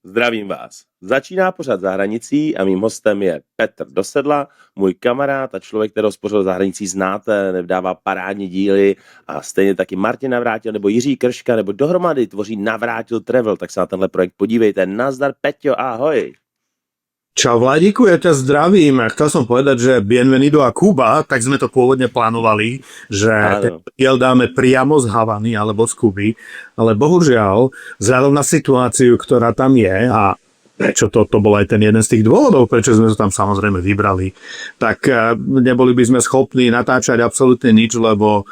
Zdravím vás. Začíná pořad Za hranicí a mým hostem je Petr Dosedla, můj kamarád a člověk, kterého z pořadu Za hranicí znáte, nevdává parádní díly a stejně taky Martin Navrátil nebo Jiří Krška nebo dohromady tvoří Navrátil Travel, tak se na tenhle projekt podívejte. Nazdar, Peťo, ahoj. Čau Vladíku, ja ťa zdravím. Chcel som povedať, že Bienvenido a Kuba, tak sme to pôvodne plánovali, že ten diel dáme priamo z Havany alebo z Kuby, ale bohužiaľ, vzhľadom na situáciu, ktorá tam je a prečo to bol aj ten jeden z tých dôvodov, prečo sme to tam samozrejme vybrali, tak neboli by sme schopní natáčať absolútne nič, lebo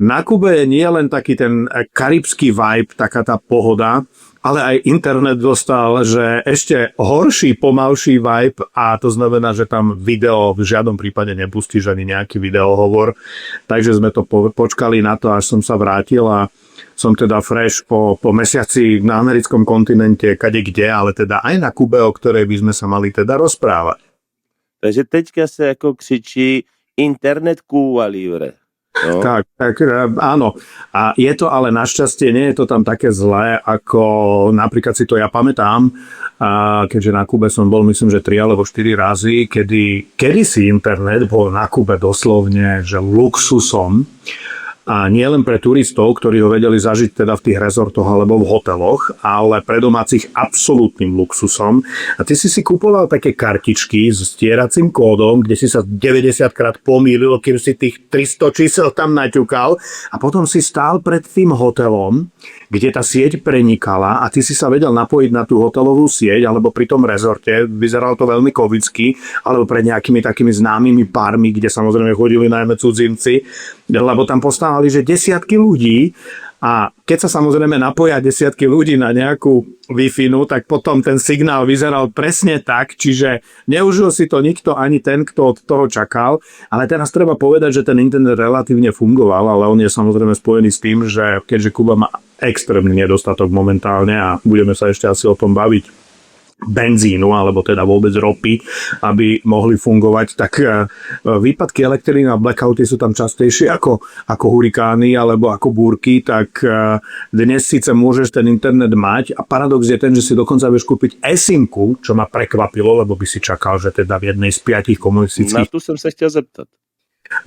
na Kube je nie len taký ten karibský vibe, taká tá pohoda, ale aj internet dostal, že ešte horší, pomalší vibe a to znamená, že tam video v žiadnom prípade nepustíš ani nejaký videohovor. Takže sme to počkali na to, až som sa vrátil a som teda fresh po mesiaci na americkom kontinente, kade kde, ale teda aj na Kube, o ktorej by sme sa mali teda rozprávať. Takže teďka sa ako křičí internet Cuba Libre. No. Tak, áno. A je to ale našťastie, nie je to tam také zlé, ako napríklad si to ja pamätám, keďže na Kube som bol, myslím, že 3 alebo 4 razy, kedysi internet bol na Kube doslovne, že luxusom. A nie len pre turistov, ktorí ho vedeli zažiť teda v tých rezortoch alebo v hoteloch, ale pre domácich absolútnym luxusom. A ty si kupoval také kartičky s stieracím kódom, kde si sa 90 krát pomýlil, kým si tých 300 čísel tam naťukal a potom si stál pred tým hotelom, kde tá sieť prenikala a ty si sa vedel napojiť na tú hotelovú sieť alebo pri tom rezorte, vyzeralo to veľmi covidsky, alebo pred nejakými takými známymi pármi, kde samozrejme chodili najmä cudzinci, lebo tam postávali, že desiatky ľudí a keď sa samozrejme napoja desiatky ľudí na nejakú Wi-Fi, tak potom ten signál vyzeral presne tak, čiže neužil si to nikto, ani ten, kto od toho čakal, ale teraz treba povedať, že ten internet relatívne fungoval, ale on je samozrejme spojený s tým, že keďže Kuba má extrémny nedostatok momentálne a budeme sa ešte asi o tom baviť, benzínu, alebo teda vôbec ropy, aby mohli fungovať, tak výpadky elektriny a blackouty sú tam častejšie ako hurikány alebo ako búrky, tak dnes síce môžeš ten internet mať a paradox je ten, že si dokonca vieš kúpiť eSIM-ku, čo ma prekvapilo, lebo by si čakal, že teda v jednej z 5 komunistických... Na tu som sa chcel zeptat.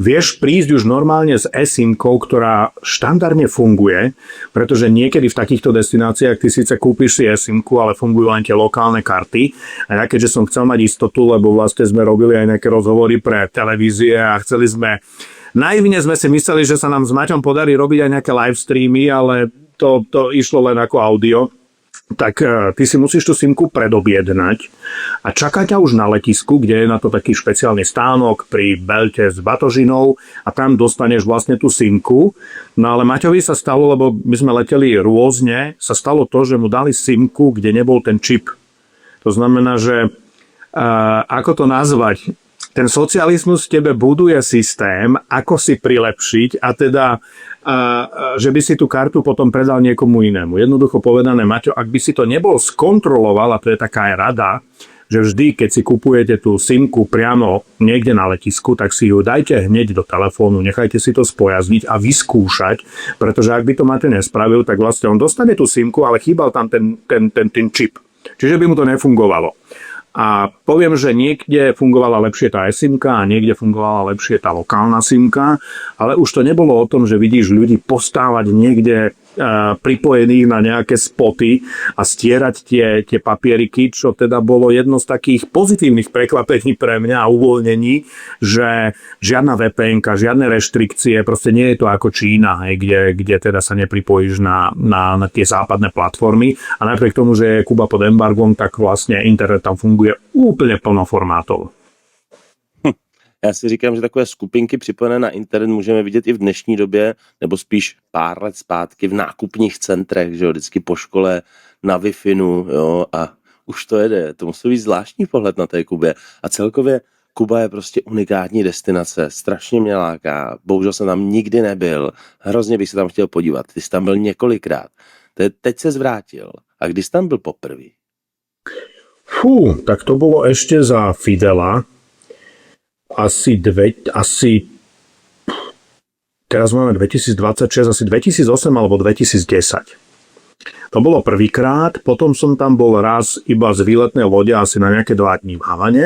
Vieš prísť už normálne s eSIM-kou, ktorá štandardne funguje, pretože niekedy v takýchto destináciách ty síce kúpiš si eSIM-ku, ale fungujú len tie lokálne karty. A ja keďže som chcel mať istotu, lebo vlastne sme robili aj nejaké rozhovory pre televízie a naivne sme si mysleli, že sa nám s Maťom podarí robiť aj nejaké live streamy, ale to išlo len ako audio. Tak ty si musíš tú simku predobjednať a čaká ťa už na letisku, kde je na to taký špeciálny stánok pri belte s batožinou a tam dostaneš vlastne tú simku. No ale Maťovi sa stalo, lebo my sme leteli rôzne, sa stalo to, že mu dali simku, kde nebol ten čip. To znamená, že ako to nazvať? Ten socializmus v tebe buduje systém, ako si prilepšiť a teda že by si tú kartu potom predal niekomu inému. Jednoducho povedané, Maťo, ak by si to nebol skontroloval, a to je taká aj rada, že vždy, keď si kupujete tú simku priamo niekde na letisku, tak si ju dajte hneď do telefónu, nechajte si to spojazniť a vyskúšať, pretože ak by to Maťo nespravil, tak vlastne on dostane tú simku, ale chýbal tam ten čip. Čiže by mu to nefungovalo. A poviem, že niekde fungovala lepšie tá eSIM-ka a niekde fungovala lepšie tá lokálna SIM-ka, ale už to nebolo o tom, že vidíš ľudí postávať niekde pripojených na nejaké spoty a stierať tie papieriky, čo teda bolo jedno z takých pozitívnych prekvapení pre mňa a uvoľnení, že žiadna VPN-ka, žiadne reštrikcie, proste nie je to ako Čína, kde teda sa nepripojíš na tie západné platformy a napriek tomu, že je Kuba pod embargom, tak vlastne internet tam funguje úplne plno formátov. Já si říkám, že takové skupinky připojené na internet můžeme vidět i v dnešní době, nebo spíš pár let zpátky v nákupních centrech, že jo, vždycky po škole na Wi-Fi, jo, a už to jede. To musí být zvláštní pohled na té Kubě. A celkově Kuba je prostě unikátní destinace, strašně mě láká, bohužel jsem tam nikdy nebyl, hrozně bych se tam chtěl podívat, ty jsi tam byl několikrát, teď se zvrátil. A kdy jsi tam byl poprvé? Tak to bolo ešte za Fidela, asi teraz máme 2026, asi 2008 alebo 2010. To bolo prvýkrát, potom som tam bol raz iba z výletnej lode asi na nejaké 2 dní v Havane.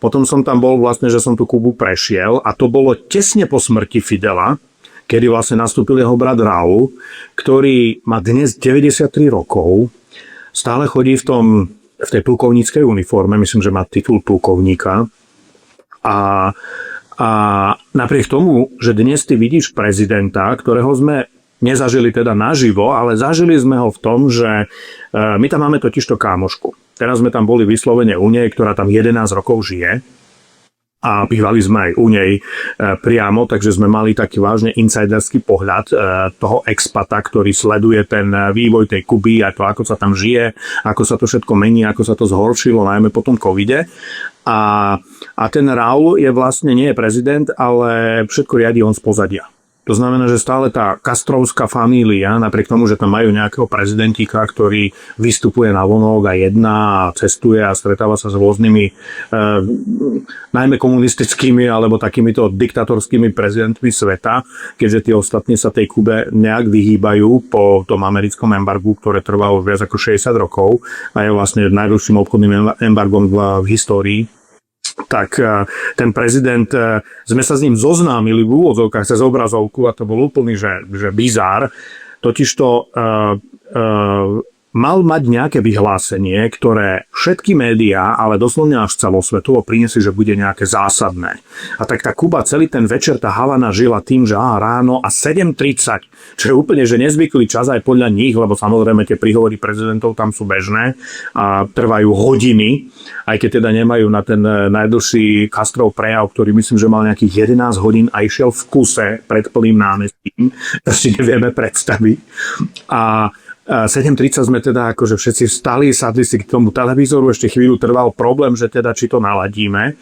Potom som tam bol vlastne, že som tú Kubu prešiel a to bolo tesne po smrti Fidela, kedy vlastne nastúpil jeho brat Raúl, ktorý má dnes 93 rokov, stále chodí v tej plukovníckej uniforme, myslím, že má titul plukovníka. A napriek tomu, že dnes ty vidíš prezidenta, ktorého sme nezažili teda naživo, ale zažili sme ho v tom, že my tam máme totižto kámošku. Teraz sme tam boli vyslovene u nej, ktorá tam 11 rokov žije. A bývali sme aj u nej priamo, takže sme mali taký vážne insiderský pohľad toho expata, ktorý sleduje ten vývoj tej Kuby a to, ako sa tam žije, ako sa to všetko mení, ako sa to zhoršilo, najmä po tom covide. A ten Raúl je vlastne nie je prezident, ale všetko riadi on z pozadia. To znamená, že stále tá Castrovská família, napriek tomu, že tam majú nejakého prezidentíka, ktorý vystupuje na vonok a jedná a cestuje a stretáva sa s rôznymi najmä komunistickými alebo takýmito diktatorskými prezidentmi sveta, keďže tí ostatní sa tej Kube nejak vyhýbajú po tom americkom embargu, ktoré trvalo viac ako 60 rokov a je vlastne najdlhším obchodným embargom v histórii. Tak ten prezident, sme sa s ním zoznámili v úvodzovkách cez obrazovku a to bol úplný, že bizár. Totižto mal mať nejaké vyhlásenie, ktoré všetky médiá, ale doslovne až celosvetovo priniesli, že bude nejaké zásadné. A tak tá Kuba celý ten večer, tá Havana žila tým, že ráno a 7:30, čo je úplne že nezvyklý čas aj podľa nich, lebo samozrejme tie príhovory prezidentov tam sú bežné a trvajú hodiny, aj keď teda nemajú na ten najdlhší Castrov prejav, ktorý myslím, že mal nejakých 11 hodín a išiel v kuse pred plným námestím, to si nevieme predstaviť. A 7:30 sme teda akože všetci vstali, sadli si k tomu televízoru, ešte chvíľu trval problém, že teda či to naladíme.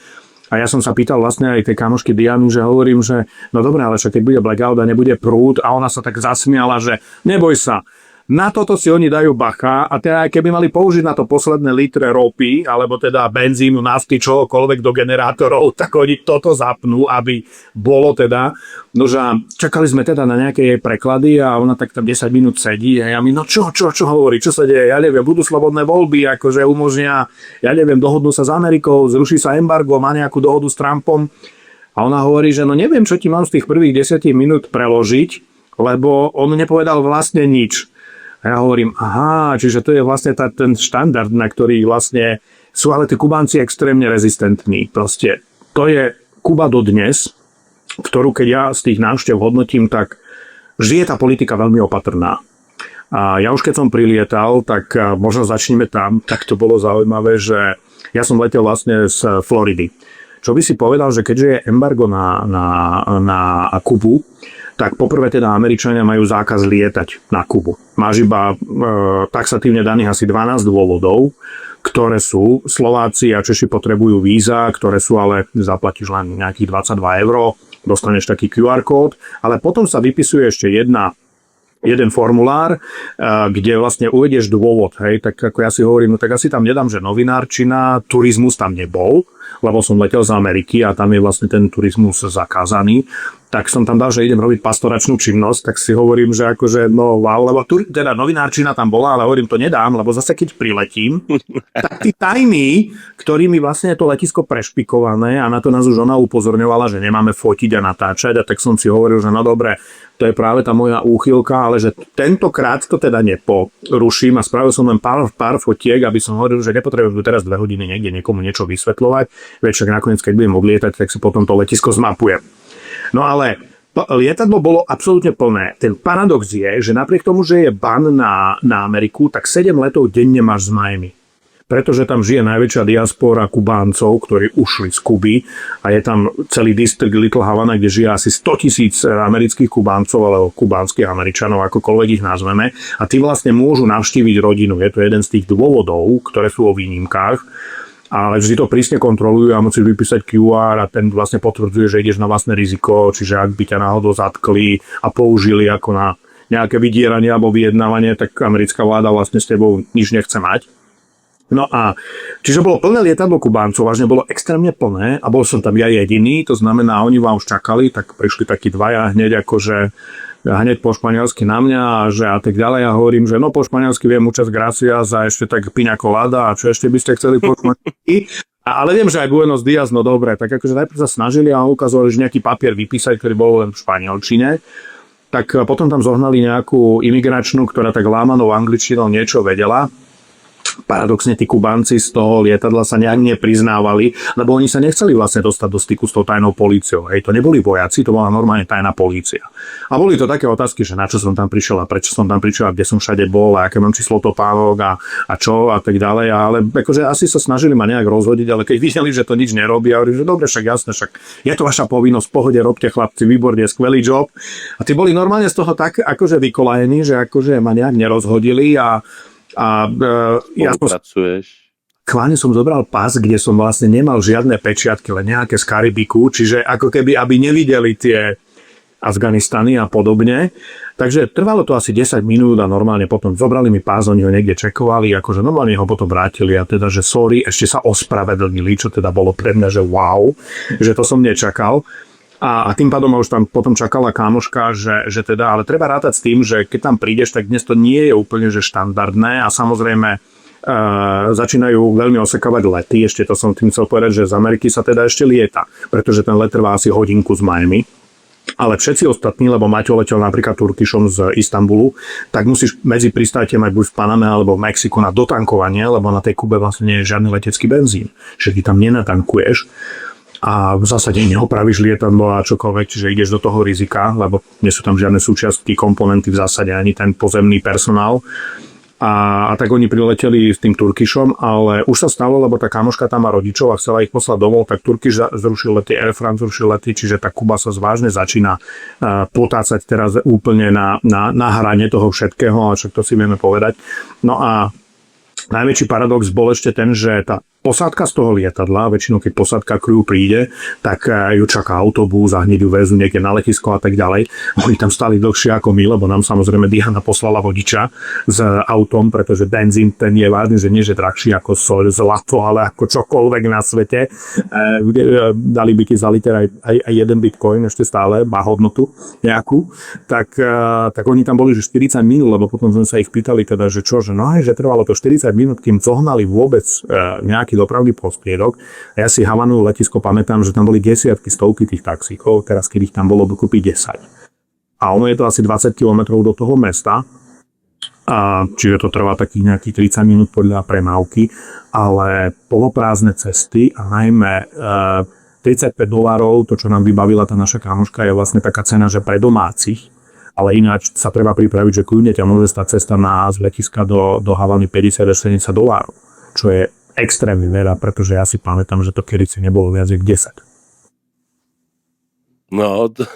A ja som sa pýtal vlastne aj tej kamošky Dianu, že hovorím, že no dobré, ale však keď bude blackout a nebude prúd, a ona sa tak zasmiala, že neboj sa, na toto si oni dajú bacha a teda keby mali použiť na to posledné litre ropy, alebo teda benzínu, nafty, čohokoľvek do generátorov, tak oni toto zapnú, aby bolo teda. Nože čakali sme teda na nejaké jej preklady a ona tak tam 10 minút sedí a ja mi, no čo hovorí, čo sa deje, ja neviem, budú slobodné voľby, akože umožnia, ja neviem, dohodnú sa s Amerikou, zruší sa embargo, má nejakú dohodu s Trumpom a ona hovorí, že no neviem, čo ti mám z tých prvých 10 minút preložiť, lebo on nepovedal vlastne nič. A ja hovorím, čiže to je vlastne ten štandard, na ktorý vlastne sú ale tí Kubánci extrémne rezistentní. Proste to je Kuba dodnes, ktorú keď ja z tých návštev hodnotím, tak žije tá politika veľmi opatrná. A ja už keď som prilietal, tak možno začneme tam, tak to bolo zaujímavé, že ja som letel vlastne z Floridy. Čo by si povedal, že keďže je embargo na Kubu, tak poprvé teda Američania majú zákaz lietať na Kubu. Máš iba taxatívne daných asi 12 dôvodov, ktoré sú, Slováci a Češi potrebujú víza, ktoré sú ale, zaplatíš len nejakých 22 €, dostaneš taký QR kód, ale potom sa vypisuje ešte jeden formulár, kde vlastne uvedieš dôvod, hej, tak ako ja si hovorím, no tak asi tam nedám, že novinárčina, turizmus tam nebol, lebo som letel z Ameriky a tam je vlastne ten turizmus zakázaný, tak som tam dal, že idem robiť pastoračnú činnosť, tak si hovorím, že akože, no wow, lebo teda novinárčina tam bola, ale hovorím, to nedám, lebo zase keď priletím, tak tí tajní, ktorými vlastne je to letisko prešpikované a na to nás už ona upozorňovala, že nemáme fotiť a natáčať a tak som si hovoril, že no dobre, to je práve tá moja úchylka, ale že tentokrát to teda neporuším a spravil som len pár fotiek, aby som hovoril, že nepotrebujem tu teraz 2 hodiny niekde niekomu niečo vysvetľovať, veď však nakoniec, keď budem odlietať, tak si potom to letisko zmapujem. No ale lietadlo bolo absolútne plné. Ten paradox je, že napriek tomu, že je ban na Ameriku, tak 7 letov denne máš z Miami. Pretože tam žije najväčšia diaspora Kubáncov, ktorí ušli z Kuby a je tam celý distrikt Little Havana, kde žije asi 100 000 amerických Kubáncov alebo kubánskych Američanov, akokoľvek ich nazveme. A tí vlastne môžu navštíviť rodinu. Je to jeden z tých dôvodov, ktoré sú o výnimkách. Ale vždy to prísne kontrolujú a musíš vypísať QR a ten vlastne potvrdzuje, že ideš na vlastné riziko, čiže ak by ťa náhodou zatkli a použili ako na nejaké vydieranie alebo vyjednávanie, tak americká vláda vlastne s tebou nič nechce mať. No a čiže bolo plné lietadlo Kubáncov, vážne bolo extrémne plné a bol som tam ja jediný, to znamená, oni vám už čakali, tak prišli takí dvaja hneď akože hneď po španielsky na mňa a že a tak ďalej. Ja hovorím, že no po španielsky viem muchas gracias a ešte tak piña colada a čo ešte by ste chceli po španielsky. Ale viem, že aj Buenos Dias, no dobre, tak akože najprv sa snažili a ukázali, že nejaký papier vypísať, ktorý bol len v španielčine. Tak potom tam zohnali nejakú imigračnú, ktorá tak lámanou angličtinou niečo vedela. Paradoxne tí Kubánci z toho lietadla sa nejak nepriznávali, lebo oni sa nechceli vlastne dostať do styku s tou tajnou políciou. Hej, to neboli vojaci, to bola normálne tajná polícia. A boli to také otázky, že na čo som tam prišiel a prečo som tam prišiel a kde som všade bol a aké mám číslo topánok a čo a tak ďalej. Ale akože asi sa snažili ma nejak rozhodiť, ale keď videli, že to nič nerobí, a hovorili, že dobre, však jasné, však je to vaša povinnosť, v pohode, robte chlapci, výborne, skvelý job. A tí boli normálne z toho tak akože vykolajení, že akože ma nejak nerozhodili a ja chválne som zobral pas, kde som vlastne nemal žiadne pečiatky, len nejaké z Karibiku, čiže ako keby, aby nevideli tie Afganistany a podobne. Takže trvalo to asi 10 minút a normálne potom zobrali mi pás, oni ho niekde čekovali, akože normálne ho potom vrátili a teda, že sorry, ešte sa ospravedlnili, čo teda bolo pre mňa, že wow, že to som nečakal. A tým pádom už tam potom čakala kámoška, že teda, ale treba rátať s tým, že keď tam prídeš, tak dnes to nie je úplne že štandardné a samozrejme začínajú veľmi osekávať lety. Ešte to som tým chcel povedať, že z Ameriky sa teda ešte lieta, pretože ten let trvá asi hodinku z Miami. Ale všetci ostatní, lebo Maťo letel napríklad Turkišom z Istanbulu, tak musíš medzi pristáte mať buď v Paname alebo v Mexiku na dotankovanie, lebo na tej Kube vlastne nie je žiadny letecký benzín. Že ty tam nenatankuješ. A v zásade neopravíš lietadlo a čokoľvek, čiže ideš do toho rizika, lebo nie sú tam žiadne súčiastky, komponenty v zásade, ani ten pozemný personál. A tak oni prileteli s tým Turkišom, ale už sa stalo, lebo tá kamoška tam má rodičov a chcela ich poslať domov, tak Turkiš zrušil lety, Air France zrušil lety, čiže tá Kuba sa zvážne začína potácať teraz úplne na hrane toho všetkého, a však to si vieme povedať. No a najväčší paradox bol ešte ten, že tá posádka z toho lietadla, väčšinou keď posádka crew príde, tak ju čaká autobus a hneď ju vezú niekde na letisko a tak ďalej. Oni tam stali dlhšie ako my, lebo nám samozrejme Diana poslala vodiča s autom, pretože benzín ten je vážny, že nie že drahší ako soľ, zlato, ale ako čokoľvek na svete. Dali by za liter aj jeden bitcoin, ešte stále má hodnotu nejakú. Tak oni tam boli, že 40 minút, lebo potom sme sa ich pýtali teda, že čo, že no aj, že trvalo to 40 minút, kým zohnali vôbec nejaký dopravný prostriedok. A ja si Havanu letisko pamätám, že tam boli desiatky, stovky tých taxíkov, teraz keď ich tam bolo dokopy 10. A ono je to asi 20 km do toho mesta, čiže to trvá takých nejakých 30 minút podľa premávky, ale poloprázdne cesty a najmä $35, to čo nám vybavila tá naša kamoška, je vlastne taká cena, že pre domácich, ale ináč sa treba pripraviť, že kľudne ťa môže stať cesta z letiska do Havany $50-70, čo je extrémne veľa, pretože ja si pamätám, že to kedysi nebolo viac jak 10. No, to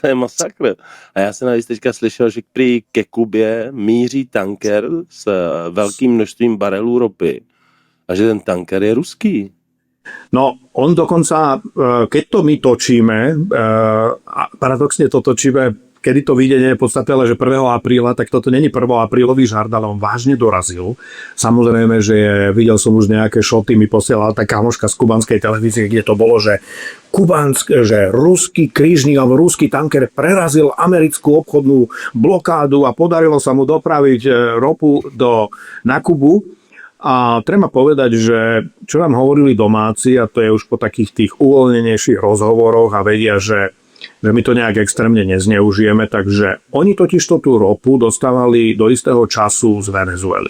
je masakr. A já jsem navíc teďka slyšel, že prý ke Kubě míří tanker s velkým množstvím barelů ropy a že ten tanker je ruský. No, on dokonca, keď to my točíme, paradoxne to točíme, kedy to vyjde, nie je podstatné, ale že 1. apríla, tak toto není 1. aprílový žart, ale on vážne dorazil. Samozrejme, že videl som už nejaké šoty, mi posielala tá kamoška z kubanskej televízie, kde to bolo, že že ruský krížnik alebo ruský tanker prerazil americkú obchodnú blokádu a podarilo sa mu dopraviť ropu na Kubu. A treba povedať, že čo nám hovorili domáci, a to je už po takých tých uvoľnenejších rozhovoroch a vedia, že my to nejak extrémne nezneužijeme, takže oni totižto tú ropu dostávali do istého času z Venezuely.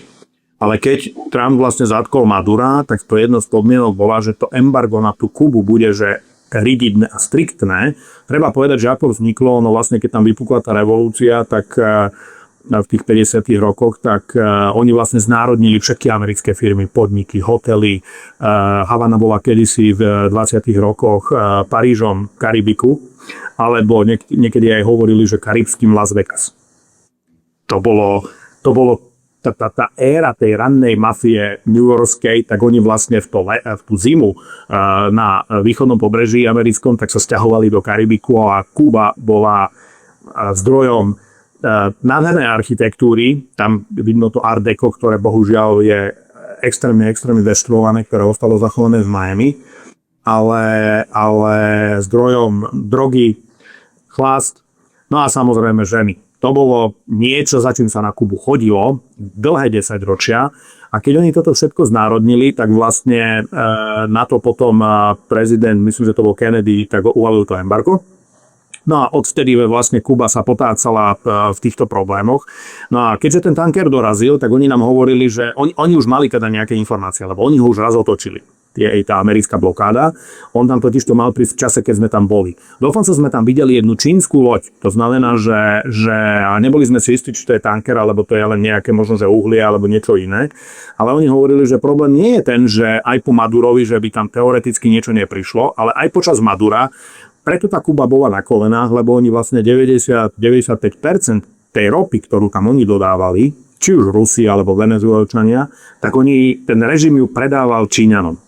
Ale keď Trump vlastne zatkol Madura, tak to jedno z podmienok bola, že to embargo na tú Kubu bude, že rigidné a striktné. Treba povedať, že ako vzniklo, no vlastne keď tam vypukla tá revolúcia, tak v tých 50 rokoch, tak oni vlastne znárodnili všetky americké firmy, podniky, hotely. Havana bola kedysi v 20 rokoch Parížom Karibiku, alebo niekedy aj hovorili, že karibským Las Vegas. To bolo tá éra tej rannej mafie newyorskej, tak oni vlastne v tú zimu na východnom pobreží americkom, tak sa sťahovali do Karibiku a Kuba bola zdrojom nádhernej architektúry, tam vidno to Art Deco, ktoré bohužiaľ je extrémne deštruované, ktoré ostalo zachované v Miami, ale zdrojom drogy, chlast. No a samozrejme ženy. To bolo niečo, za čím sa na Kubu chodilo dlhé 10 ročia. A keď oni toto všetko znárodnili, tak vlastne na to potom prezident, myslím, že to bol Kennedy, tak uvalil to embargo. No a odvtedy vlastne Kuba sa potácala v týchto problémoch. No a keďže ten tanker dorazil, tak oni nám hovorili, že oni už mali teda nejaké informácie, lebo oni ho už raz otočili. Tá americká blokáda. On tam totiž to mal prísť v čase, keď sme tam boli. Dokonca sme tam videli jednu čínsku loď. To znamená, že neboli sme si istí, či to je tanker, alebo to je len nejaké možno, že uhlie, alebo niečo iné. Ale oni hovorili, že problém nie je ten, že aj po Madurovi, že by tam teoreticky niečo neprišlo, ale aj počas Madura. Preto tá Kuba bola na kolenách, lebo oni vlastne 90-95% tej ropy, ktorú tam oni dodávali, či už Rusi alebo Venezuelčania, tak ten režim ju predával Číňanom.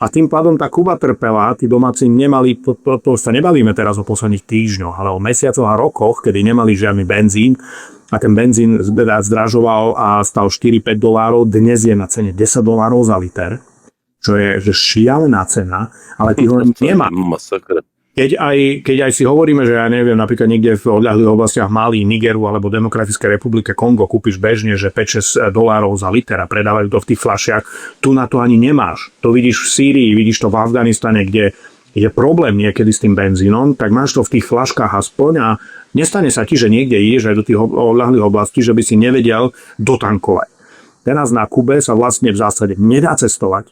A tým pádom tá Kuba trpela, tí domáci nemali, to sa nebavíme teraz o posledných týždňoch, ale o mesiacoch a rokoch, kedy nemali žiadny benzín a ten benzín zdražoval a stal 4-5 $, dnes je na cene $10 za liter, čo je že šialená cena, ale ty ho nemá. Keď aj si hovoríme, že ja neviem, napríklad niekde v odľahlých oblastiach Mali, Nigeru alebo Demokratickej republike Kongo kúpiš bežne, že $5-6 za liter a predávajú to v tých fľašiach, tu na to ani nemáš. To vidíš v Sýrii, vidíš to v Afganistane, kde je problém niekedy s tým benzínom, tak máš to v tých fľaškách aspoň a nestane sa ti, že niekde ideš aj do tých odľahlých oblastí, že by si nevedel dotankovať. Teraz na Kube sa vlastne v zásade nedá cestovať,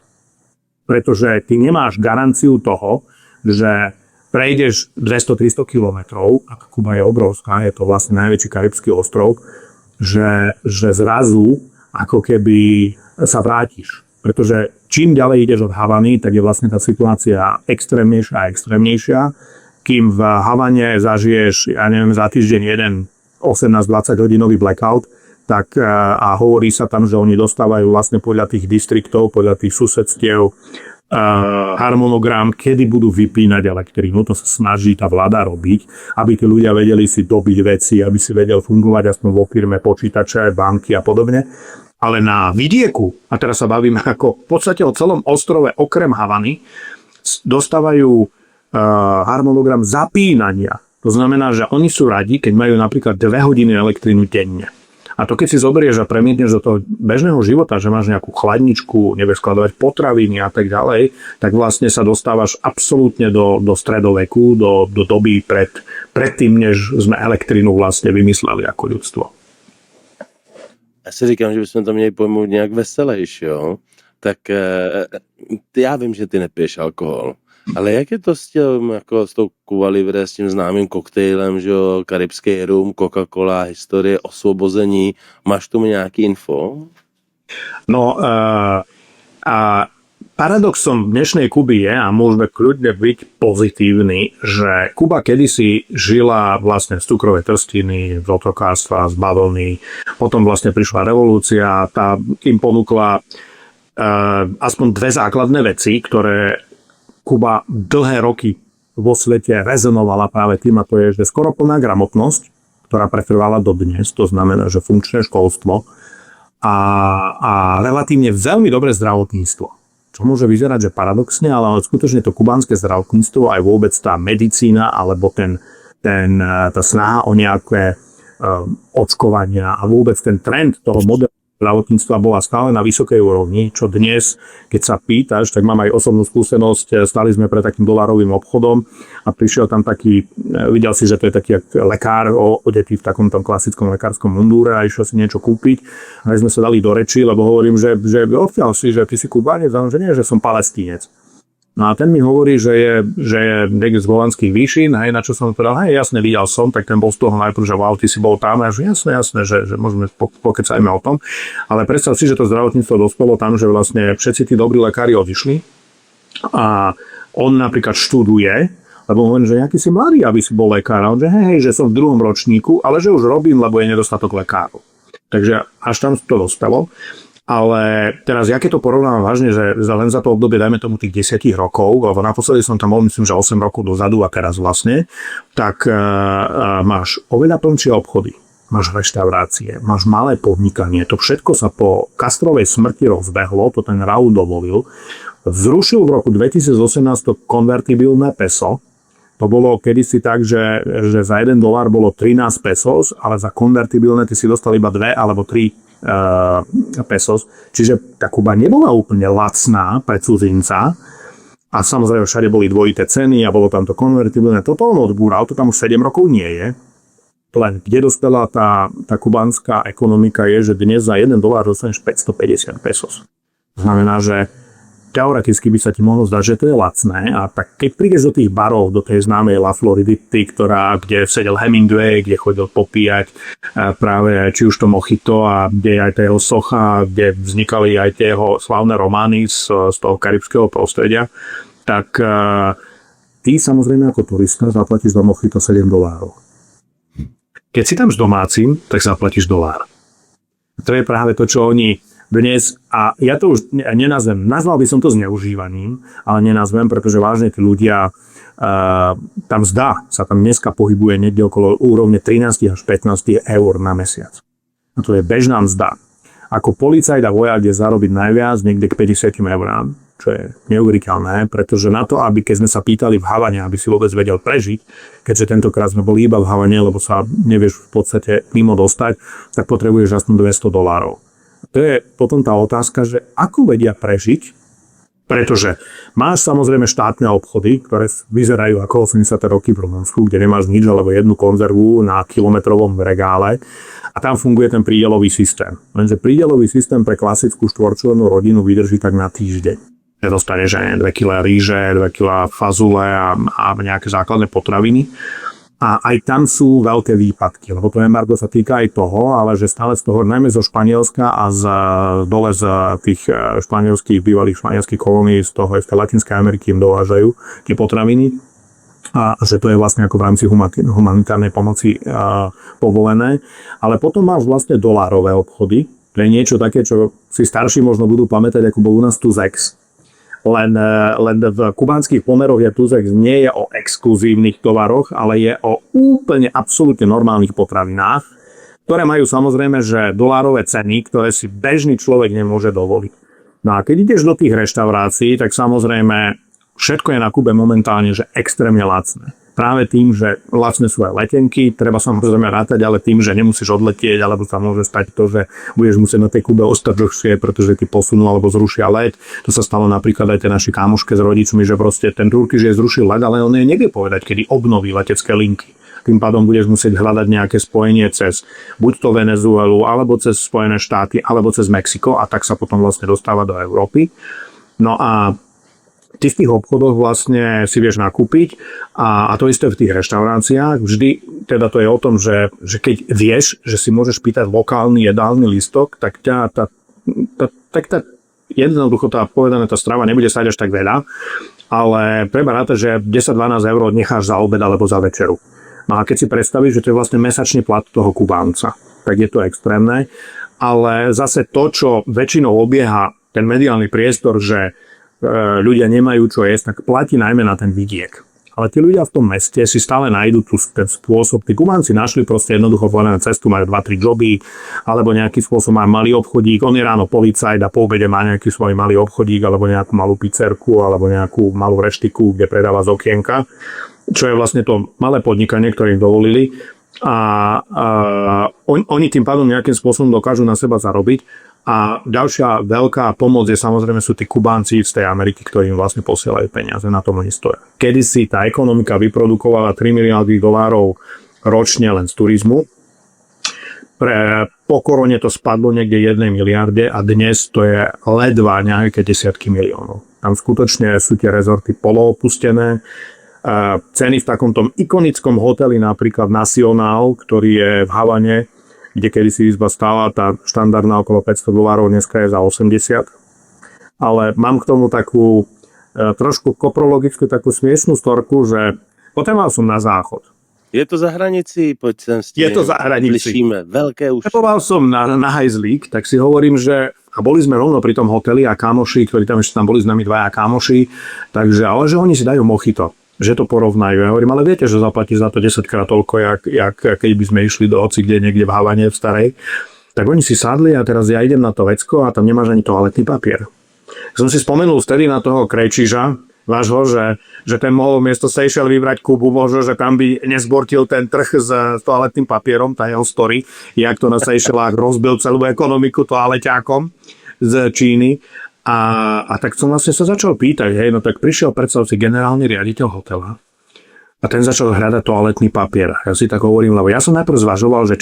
pretože ty nemáš garanciu toho, že prejdeš 200-300 kilometrov, a Kuba je obrovská, je to vlastne najväčší karibský ostrov, že zrazu ako keby sa vrátiš. Pretože čím ďalej ideš od Havany, tak je vlastne tá situácia extrémnejšia a extrémnejšia. Kým v Havane zažiješ, ja neviem, za týždeň jeden 18-20 hodinový blackout, tak a hovorí sa tam, že oni dostávajú vlastne podľa tých distriktov, podľa tých susedstiev harmonogram, kedy budú vypínať elektrínu. To sa snaží tá vláda robiť, aby tí ľudia vedeli si dobiť veci, aby si vedel fungovať aspoň vo firme, počítače, banky a podobne. Ale na vidieku, a teraz sa bavíme ako v podstate o celom ostrove okrem Havany, dostávajú harmonogram zapínania. To znamená, že oni sú radi, keď majú napríklad 2 hodiny elektrínu denne. A to keď si zoberieš a premietneš do toho bežného života, že máš nejakú chladničku, nevieš skladovať potraviny a tak ďalej, tak vlastne sa dostávaš absolútne do stredoveku, do doby pred tým, než sme elektrínu vlastne vymysleli ako ľudstvo. Já si říkám, že bychom to měli pojmout nějak veselejší, jo? Tak já vím, že ty nepiješ alkohol. Ale jak je to s tím, jako s tou Cuba Libre, s tím známým koktejlem, že jo, karibský rum, Coca-Cola, historie osvobození, máš tomu nějaký info? No, a paradoxom dnešnej Kuby je, a môžeme kľudne byť pozitívny, že Kuba kedysi žila vlastne z cukrovej trstiny, z otrokárstva, z bavlny, potom vlastne prišla revolúcia, tá im ponúkla aspoň 2 základné veci, ktoré Kuba dlhé roky vo svete rezonovala práve tým, a to je, že skoro plná gramotnosť, ktorá pretrvala dodnes, to znamená, že funkčné školstvo a relatívne veľmi dobré zdravotníctvo. Čo môže vyzerať, že paradoxne, ale skutočne to kubánske zdravotníctvo, aj vôbec tá medicína, alebo tá snaha o nejaké očkovania a vôbec ten trend toho modelu zdravotníctva bola stále na vysokej úrovni, čo dnes, keď sa pýtaš, tak mám aj osobnú skúsenosť, stali sme pred takým dolarovým obchodom a prišiel tam taký, videl si, že to je taký lekár odetý v takom tom klasickom lekárskom mundúre a išiel si niečo kúpiť a sme sa dali do reči, lebo hovorím, že odkiaľ si, že ty si Kubánec, a že nie, že som Palestínec. No a ten mi hovorí, že je niekde z Golanských výšin, hej, na čo som povedal, hej, jasne, videl som, tak ten bol z toho najprv, že wow, ty si bol tam, a že jasne, že môžeme pokecajme o tom. Ale predstav si, že to zdravotníctvo dospelo tam, že vlastne všetci tí dobrí lekári odišli a on napríklad študuje, lebo hovorím, že nejaký si mladý, aby si bol lekár. A on, že hej, že som v 2. ročníku, ale že už robím, lebo je nedostatok lekárov. Takže až tam to dospelo. Ale teraz, ja keď to porovnám vážne, že len za to obdobie, dajme tomu tých 10 rokov, lebo naposledy som tam bol, myslím, že 8 rokov dozadu a teraz vlastne, tak máš oveľa plnšie obchody, máš reštaurácie, máš malé podnikanie, to všetko sa po Castrovej smrti rozbehlo, to ten Raúl dovolil, zrušil v roku 2018 to konvertibilné peso, To bolo kedysi tak, že za $1 bolo 13 pesos, ale za konvertibilné ty si dostal iba 2 alebo 3 pesos. Čiže tá Kuba nebola úplne lacná pre cudzinca. A samozrejme všade boli dvojité ceny a bolo tam to konvertibilné. Toto on odbúral, to tam už 7 rokov nie je. Len kde dospela tá kubánska ekonomika je, že dnes za $1 dostaneš 550 pesos. To znamená, že teoreticky by sa ti mohlo zdať, že to je lacné, a tak keď prídeš do tých barov, do tej známej La Floridity, kde sedel Hemingway, kde chodil popíjať práve či už to mojito a kde je aj tá jeho socha, kde vznikali aj tie jeho slávne romány z toho karibského prostredia, tak ty samozrejme ako turista zaplatíš za mojito $7. Keď si tam s domácim, tak zaplatíš $1. To je práve to, čo oni dnes, a ja to už nenazvem, nazval by som to zneužívaním, ale nenazvem, pretože vážne tí ľudia, tá mzda sa tam dneska pohybuje niekde okolo úrovne 13 až 15 eur na mesiac. A to je bežná mzda. Ako policajt a vojak je zarobiť najviac niekde k 50 eurám, čo je neuveriteľné, pretože na to, aby keď sme sa pýtali v Havane, aby si vôbec vedel prežiť, keďže tentokrát sme boli iba v Havane, lebo sa nevieš v podstate mimo dostať, tak potrebuješ aspoň $200. To je potom tá otázka, že ako vedia prežiť, pretože máš samozrejme štátne obchody, ktoré vyzerajú ako 80. roky v Rumunsku, kde nemáš nič alebo jednu konzervu na kilometrovom regále, a tam funguje ten prídelový systém. Lenže prídelový systém pre klasickú štvorčlennú rodinu vydrží tak na týždeň. Že dostaneš 2 kg ríže, 2 kg fazule a nejaké základné potraviny. A aj tam sú veľké výpadky, lebo to embargo sa týka aj toho, ale že stále z toho, najmä zo Španielska a dole z tých španielských, bývalých španielských kolónií, z toho aj z tej Latinskej Ameriky im dovážajú tie potraviny. A že to je vlastne ako v rámci humanitárnej pomoci povolené. Ale potom máš vlastne dolárové obchody. To je niečo také, čo si starší možno budú pamätať, ako bol u nás Tuzex. Len v kubánskych pomeroch Tuzex nie je o exkluzívnych tovaroch, ale je o úplne absolútne normálnych potravinách, ktoré majú samozrejme, že dolárové ceny, ktoré si bežný človek nemôže dovoliť. No a keď ideš do tých reštaurácií, tak samozrejme všetko je na Kube momentálne, že extrémne lacné. Práve tým, že lacné sú aj letenky, treba samozrejme rátať, ale tým, že nemusíš odletieť, alebo sa môže stať to, že budeš musieť na tej Kube ostať dlhšie, pretože ti posunú alebo zrušia let. To sa stalo napríklad aj tej našej kámoške s rodičmi, že proste ten Turkish zrušil let, ale on nevie povedať, kedy obnoví letecké linky. Tým pádom budeš musieť hľadať nejaké spojenie cez buď to Venezuelu, alebo cez Spojené štáty, alebo cez Mexiko, a tak sa potom vlastne dostáva do Európy. No a ty v tých obchodoch vlastne si vieš nakúpiť a to isté v tých reštauráciách. Vždy, teda to je o tom, že keď vieš, že si môžeš pýtať lokálny jedálny lístok, tak tá jednoducho tá povedaná tá strava nebude stať až tak veľa, ale treba rátať, že 10-12 eur necháš za obed alebo za večeru. No a keď si predstavíš, že to je vlastne mesačný plat toho Kubánca, tak je to extrémne, ale zase to, čo väčšinou obieha ten mediálny priestor, že ľudia nemajú čo jesť, tak platí najmä na ten vidiek. Ale tí ľudia v tom meste si stále nájdu ten spôsob. Tí Kubánci našli proste jednoducho voľnú cestu, majú 2-3 joby, alebo nejaký spôsob má malý obchodík. On je ráno policajt a po obede má nejaký svoj malý obchodík, alebo nejakú malú pizzerku, alebo nejakú malú reštiku, kde predáva z okienka. Čo je vlastne to malé podnikanie, ktoré im dovolili. A oni tým pádom nejakým spôsobom dokážu na seba zarobiť. A ďalšia veľká pomoc je samozrejme sú tí Kubánci z tej Ameriky, ktorí im vlastne posielajú peniaze, na tom oni stoja. Kedysi tá ekonomika vyprodukovala $3 miliardy ročne len z turizmu. Po korone to spadlo niekde 1 miliarde a dnes to je ledva nejaké desiatky miliónov. Tam skutočne sú tie rezorty poloopustené. Ceny v takomto ikonickom hoteli, napríklad Nacional, ktorý je v Havane, kde kedysi izba stála, tá štandardná okolo $500, dneska je za 80. Ale mám k tomu takú trošku koprologickú, takú smiešnú storku, že potreboval som na záchod. Je to za hranici, poď sem s tým. Je to za hranici. Slyšíme, veľké uši. Potreboval som na hajzlík, tak si hovorím, že a boli sme rovno pri tom hoteli a kámoši, ktorí tam ešte tam boli s nami 2 kámoši, takže ale že oni si dajú mojito. Že to porovnajú. Ja hovorím, ale viete, že zaplatíš za to 10-krát toľko, jak keď by sme išli do hoci, kde niekde v Havane, v starej. Tak oni si sadli a teraz ja idem na to vecko a tam nemáš ani toaletný papier. Som si spomenul vtedy na toho krejčiža, máš ho, že ten mohol miesto Seychelles vybrať Kubu, možno, že tam by nezbortil ten trh s toaletným papierom, tá jeho story, jak to na Seychellách rozbil celú ekonomiku toaleťákom z Číny. A tak som vlastne sa začal pýtať, hej, no tak prišiel predstav si generálny riaditeľ hotela a ten začal hľadať toaletný papier. Ja si tak hovorím, lebo ja som najprv zvažoval, že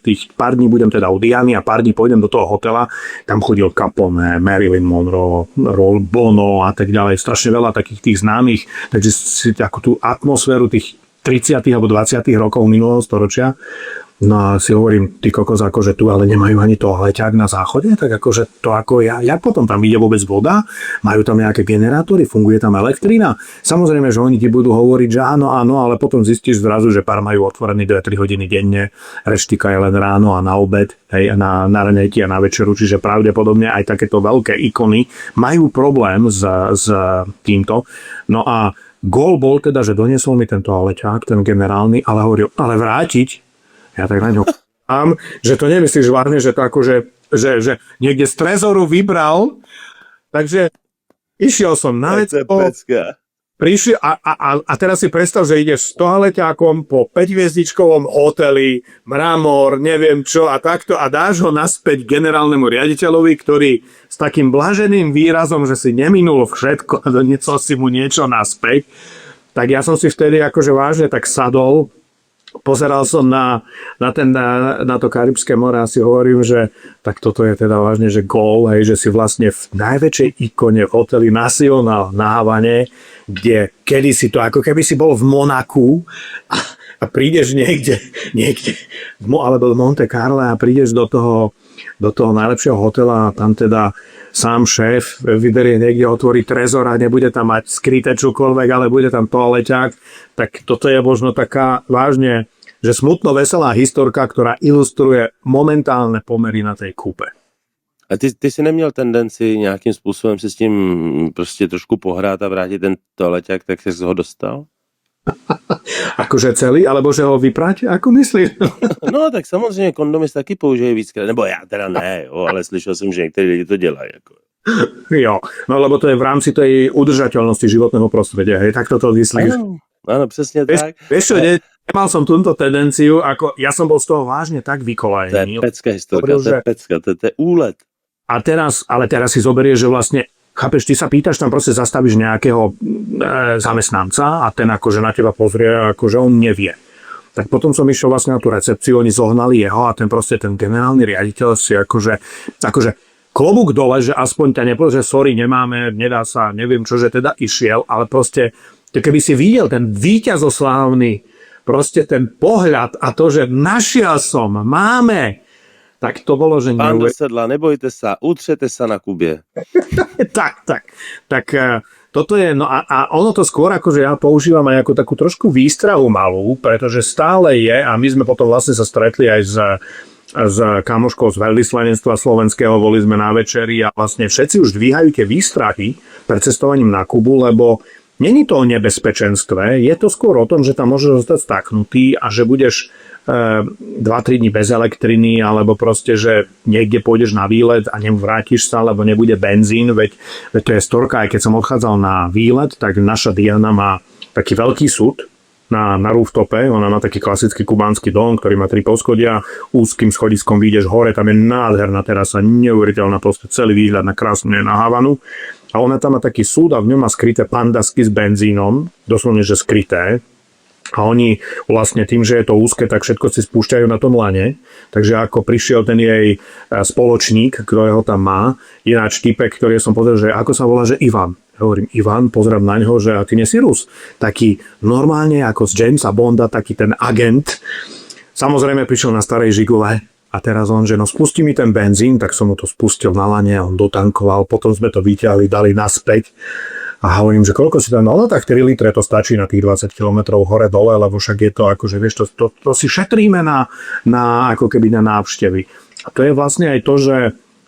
tých pár dní budem teda u Diany a pár dní pôjdem do toho hotela. Tam chodil Capone, Marilyn Monroe, Bono a tak ďalej. Strašne veľa takých tých známych. Takže si takú tú atmosféru tých 30. alebo 20. rokov minulého storočia. No a si hovorím, ty kokos, akože tu ale nemajú ani toaleťák na záchode, tak akože to ako jak potom tam ide vôbec voda, majú tam nejaké generátory, funguje tam elektrina. Samozrejme, že oni ti budú hovoriť, že áno, ale potom zistíš zrazu, že pár majú otvorený 2-3 hodiny denne, reštika je len ráno a na obed, hej, na raňajky a na večeru, čiže pravdepodobne aj takéto veľké ikony majú problém s týmto. No a gól bol teda, že doniesol mi ten toaleťák, ten generálny, ale hovoril, ale vrátiť. Ja tak na ňo že to nemyslíš vážne, že to akože, že niekde z trezoru vybral. Takže išiel som na vecko, prišiel a teraz si predstav, že ideš s toaleťákom po 5-hviezdičkovom hoteli, mramor, neviem čo a takto a dáš ho naspäť generálnemu riaditeľovi, ktorý s takým blaženým výrazom, že si neminul všetko a doniesol si mu niečo naspäť. Tak ja som si vtedy akože vážne tak sadol, pozeral som na to Karibské more a si hovorím, že tak toto je teda vážne, že gól, hej, že si vlastne v najväčšej ikone v hoteli Nacional na Havane, kde kedysi to, ako keby si bol v Monaku a prídeš niekde alebo v Monte Carlo a prídeš do toho najlepšieho hotela a tam teda sám šéf vyberie niekde, otvorí trezor a nebude tam mať skryté čokoľvek, ale bude tam toaleťák, tak toto je možno taká vážne, že smutno veselá historka, ktorá ilustruje momentálne pomery na tej kúpe. A ty si neměl tendenci nějakým způsobem si s tím prostě trošku pohrát a vrátit ten toaleťák, tak si ho dostal? Akože celý, alebo že ho vyprať? Ako myslíš? No tak samozřejmě kondomy taky použijí víckrát, nebo já teda ne, jo, ale slyšel jsem, že někteří lidi to dělají. Jako. Jo, no lebo to je v rámci tej udržateľnosti životného prostredia, hej, tak toto myslíš. Áno, presne tak. Vieš čo, nemal som túto tendenciu, ako ja som bol z toho vážne tak vykolajený. To je pecka historka, to je pecka, to je úlet. A teraz si zoberieš, že vlastne chápeš, ty sa pýtaš, tam proste zastavíš nejakého zamestnanca a ten akože na teba pozrie, akože on nevie. Tak potom som išiel vlastne na tú recepciu, oni zohnali jeho a ten generálny riaditeľ si akože klobúk dole, že aspoň ťa nepovedal, že sorry, nemáme, nedá sa, neviem čo, že teda išiel, ale proste, keby si videl ten víťazoslávny, proste ten pohľad a to, že našiel som, máme, tak to bolo, že Pán do sedla, nebojte sa, utřete sa na Kubie. Tak toto je, no a ono to skôr akože ja používam aj ako takú trošku výstrahu malú, pretože stále je, a my sme potom vlastne sa stretli aj s kamoškou z veľvyslanectva slovenského, boli sme na večeri a vlastne všetci už dvíhajú tie výstrahy pred cestovaním na Kubu, lebo není to o nebezpečenstve, je to skôr o tom, že tam môžeš zostať staknutý a že budeš 2-3 dní bez elektriny, alebo proste, že niekde pôjdeš na výlet a nevrátiš sa, lebo nebude benzín, veď to je storka, aj keď som odchádzal na výlet, tak naša Diana má taký veľký súd na rooftope, ona má taký klasický kubánsky dom, ktorý má 3 poschodia, úzkým schodiskom vyjdeš hore, tam je nádherná terasa, neuveriteľná, proste celý výhľad na krásne na Havanu. A ona tam má taký súd a v ňom má skryté pandasky s benzínom, doslovne, že skryté. A oni vlastne tým, že je to úzke, tak všetko si spúšťajú na tom lane. Takže ako prišiel ten jej spoločník, ktorého tam má, ináč typek, ktorý som povedal, že ako sa volá, že Ivan. Ja hovorím, Ivan, pozerám na ňo, že a ty nie si Rus. Taký normálne ako z Jamesa Bonda, taký ten agent. Samozrejme prišiel na starej žigule a teraz on, že no spustí mi ten benzín, tak som mu to spustil na lane, on dotankoval, potom sme to vyťahli, dali naspäť. A hovorím, že koľko si tam, no tak 3 litre to stačí na tých 20 km hore-dole, lebo však je to akože, vieš, to si šetríme na ako keby na návštevy. A to je vlastne aj to,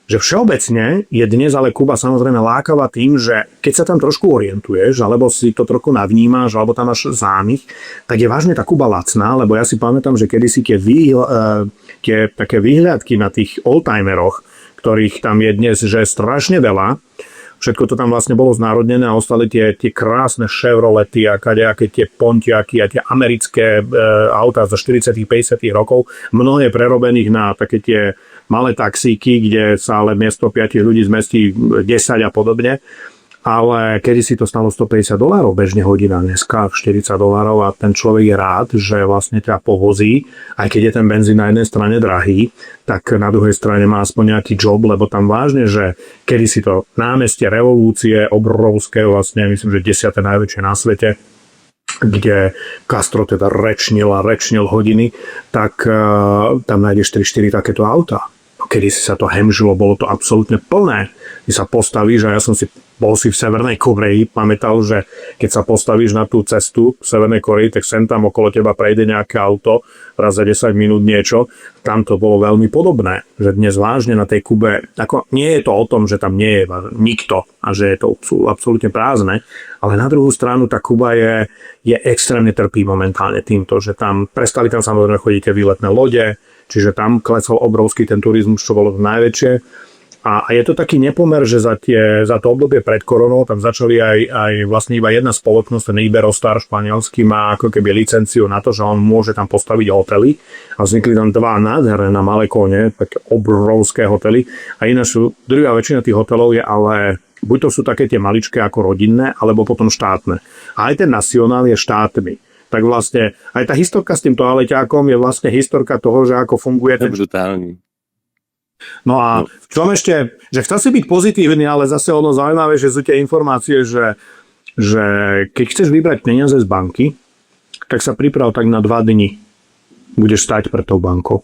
že všeobecne je dnes ale Kuba samozrejme lákavá tým, že keď sa tam trošku orientuješ, alebo si to trochu navnímaš, alebo tam máš zámych, tak je vážne tá Kuba lacná, lebo ja si pamätám, že kedysi tie také výhľadky na tých oldtimeroch, ktorých tam je dnes, že strašne veľa, Všetko to tam vlastne bolo znárodnené a ostali tie krásne Chevrolety a kadejaké tie Pontiaky a tie americké autá zo 40 50 rokov, mnohé prerobených na také tie malé taxíky, kde sa ale miesto 5 ľudí zmestí 10 a podobne. Ale kedy si to stalo $150 bežne hodina, dneska $40 a ten človek je rád, že vlastne ťa povozí, aj keď je ten benzín na jednej strane drahý, tak na druhej strane má aspoň nejaký job, lebo tam vážne, že kedy si to námestie revolúcie obrovské, vlastne myslím, že 10. najväčšie na svete, kde Castro teda rečnil hodiny, tak tam nájdeš 3-4 takéto autá. Kedy si sa to hemžilo, bolo to absolútne plné. Ty sa postavíš a ja som bol si v Severnej Koreji, pamätal, že keď sa postavíš na tú cestu v Severnej Koreji, tak sem tam okolo teba prejde nejaké auto, raz za 10 minút niečo. Tam to bolo veľmi podobné, že dnes vážne na tej Kube, ako nie je to o tom, že tam nie je nikto a že je to absolútne prázdne, ale na druhú stranu tá Kuba je extrémne trpí momentálne týmto, že tam prestali tam samozrejme chodiť tie výletné lode, čiže tam klesol obrovský ten turizmus, čo bolo najväčšie. A je to taký nepomer, že za to obdobie pred koronou tam začali aj vlastne iba jedna spoločnosť, ten Iberostar španielský má ako keby licenciu na to, že on môže tam postaviť hotely a vznikli tam dva nádherné na Malekone, také obrovské hotely a ináč druhá väčšina tých hotelov je ale buď to sú také tie maličké ako rodinné, alebo potom štátne. A aj ten Nacionál je štátny. Tak vlastne aj tá historka s tým toaleťákom je vlastne historka toho, že ako funguje ten... Brutální. No a v čom ešte, že chcel si byť pozitívny, ale zase ono zaujímavé, že sú tie informácie, že keď chceš vybrať peniaze z banky, tak sa priprav tak na 2 dni. Budeš stať pred tou bankou.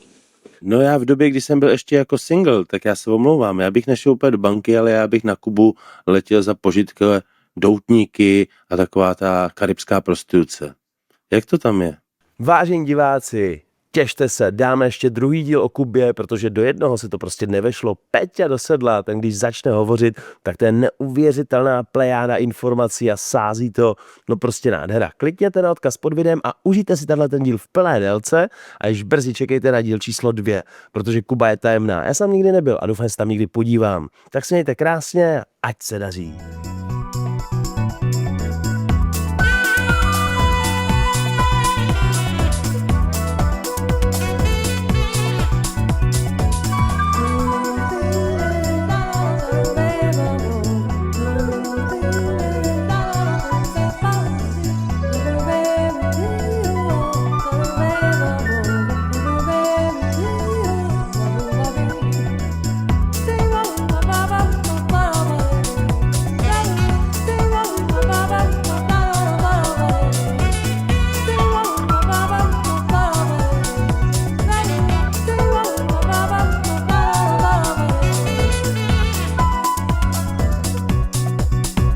No já v době, kdy jsem byl ještě jako single, tak já se omlouvám, já bych nešel úplně do banky, ale já bych na Kubu letěl za požitkové doutníky a taková ta karibská prostituce. Jak to tam je? Vážení diváci, těšte se, dáme ještě druhý díl o Kubě, protože do jednoho se to prostě nevešlo. Peťa do sedla, ten když začne hovořit, tak to je neuvěřitelná plejáda informací a sází to, no prostě nádhera. Klikněte na odkaz pod videem a užijte si tenhle ten díl v plné délce a již brzy čekejte na díl číslo 2, protože Kuba je tajemná. Já jsem nikdy nebyl a doufám, že se tam někdy podívám. Tak se mějte krásně, ať se daří.